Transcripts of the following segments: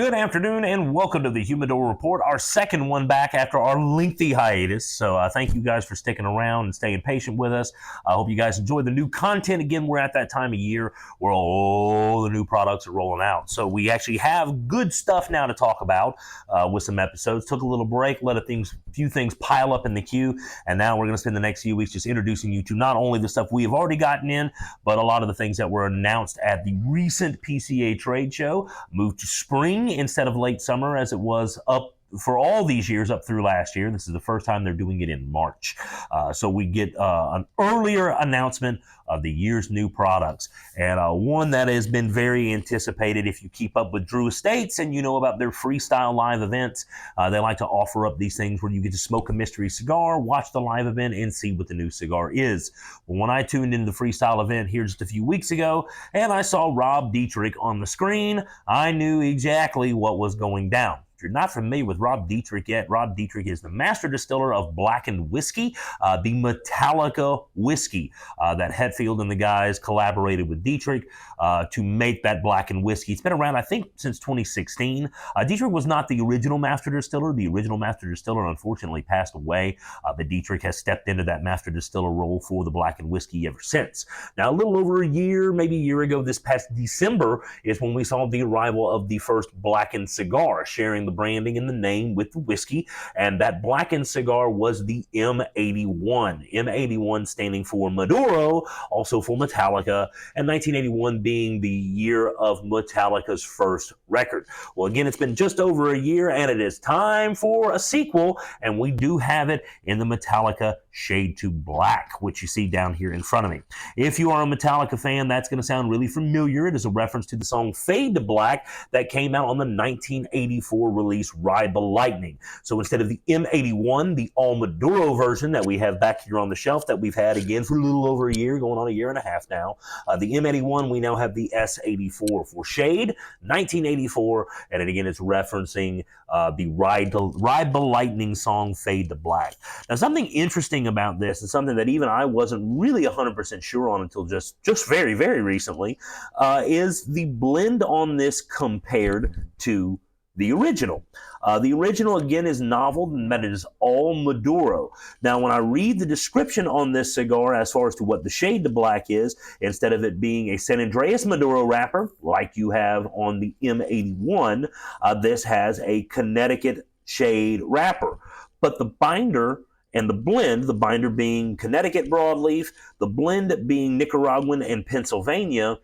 good afternoon, and welcome to the Humidor Report, our second one back after our lengthy hiatus. So thank you guys for sticking around and staying patient with us. I hope you guys enjoy the new content. Again, we're at that time of year where all the new products are rolling out. So we actually have good stuff now to talk about with some episodes. Took a little break, let a few things pile up in the queue, and now we're going to spend the next few weeks just introducing you to not only the stuff we have already gotten in, but a lot of the things that were announced at the recent PCA trade show. Moved to spring instead of late summer as it was up for all these years up through last year. This is the first time they're doing it in March. So we get an earlier announcement of the year's new products, and one that has been very anticipated. If you keep up with Drew Estates and you know about their freestyle live events, they like to offer up these things where you get to smoke a mystery cigar, watch the live event, and see what the new cigar is. Well, when I tuned into the freestyle event here just a few weeks ago and I saw Rob Dietrich on the screen, I knew exactly what was going down. If you're not familiar with Rob Dietrich yet, Rob Dietrich is the master distiller of Blackened whiskey, the Metallica whiskey that Hetfield and the guys collaborated with Dietrich to make that Blackened whiskey. It's been around, I think, since 2016. Dietrich was not the original master distiller. The original master distiller unfortunately passed away, but Dietrich has stepped into that master distiller role for the Blackened whiskey ever since. Now, a little over a year, maybe a year ago, this past December, is when we saw the arrival of the first Blackened cigar, sharing the branding and the name with the whiskey, and that Blackened cigar was the M81. M81 standing for Maduro, also for Metallica, and 1981 being the year of Metallica's first record. Well, again, it's been just over a year, and it is time for a sequel, and we do have it in the Metallica Shade to Black, which you see down here in front of me. If you are a Metallica fan, that's going to sound really familiar. It is a reference to the song Fade to Black that came out on the 1984 release Ride the Lightning. So instead of the M81, the all Maduro version that we have back here on the shelf that we've had again for a little over a year, going on a year and a half now, the M81, we now have the S84 for Shade, 1984, and it again is referencing the Ride the Lightning song Fade to Black. Now, something interesting about this, and something that even I wasn't really 100% sure on until just very, very recently, is the blend on this compared to the original. The original, again, is novel in that it is all Maduro. Now, when I read the description on this cigar as far as to what the Shade to Black is, instead of it being a San Andreas Maduro wrapper, like you have on the M81, this has a Connecticut Shade wrapper. But the binder and the blend, the binder being Connecticut broadleaf, the blend being Nicaraguan and Pennsylvania,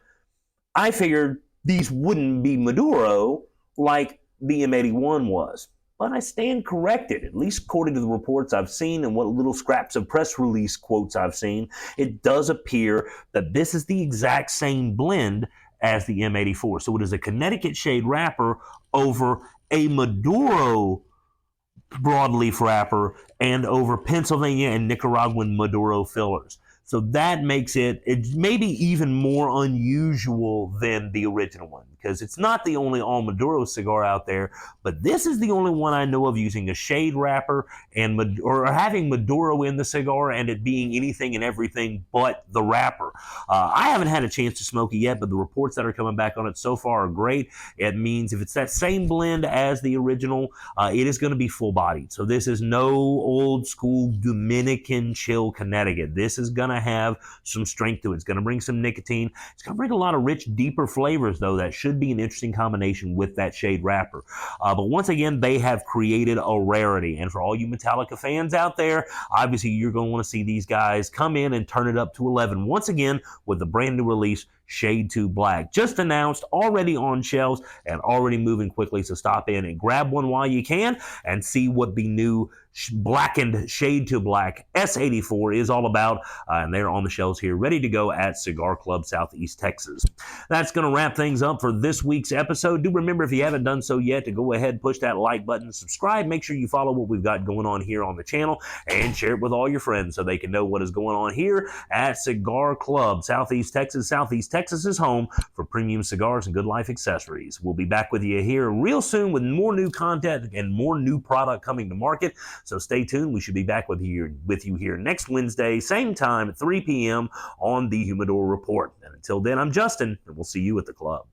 I figured these wouldn't be Maduro like the M81 was. But I stand corrected, at least according to the reports I've seen and what little scraps of press release quotes I've seen. It does appear that this is the exact same blend as the M84. So it is a Connecticut Shade wrapper over a Maduro broadleaf wrapper and over Pennsylvania and Nicaraguan Maduro fillers. So that makes it maybe even more unusual than the original one, because it's not the only all Maduro cigar out there, but this is the only one I know of using a shade wrapper or having Maduro in the cigar and it being anything and everything but the wrapper. I haven't had a chance to smoke it yet, but the reports that are coming back on it so far are great. It means if it's that same blend as the original, it is going to be full-bodied. So this is no old school Dominican chill Connecticut. This is going to have some strength to it. It's going to bring some nicotine. It's going to bring a lot of rich, deeper flavors, though. That should be an interesting combination with that shade wrapper. But once again, they have created a rarity. And for all you Metallica fans out there, obviously you're going to want to see these guys come in and turn it up to 11 once again with the brand new release Shade to Black. Just announced, already on shelves, and already moving quickly. So stop in and grab one while you can and see what the new Blackened Shade to Black S84 is all about. And they're on the shelves here, ready to go at Cigar Club Southeast Texas. That's going to wrap things up for this week's episode. Do remember, if you haven't done so yet, to go ahead, push that like button, subscribe, make sure you follow what we've got going on here on the channel, and share it with all your friends so they can know what is going on here at Cigar Club Southeast Texas. Southeast Texas is home for premium cigars and good life accessories. We'll be back with you here real soon with more new content and more new product coming to market. So stay tuned. We should be back with you here next Wednesday, same time at 3 p.m. on the Humidor Report. And until then, I'm Justin, and we'll see you at the club.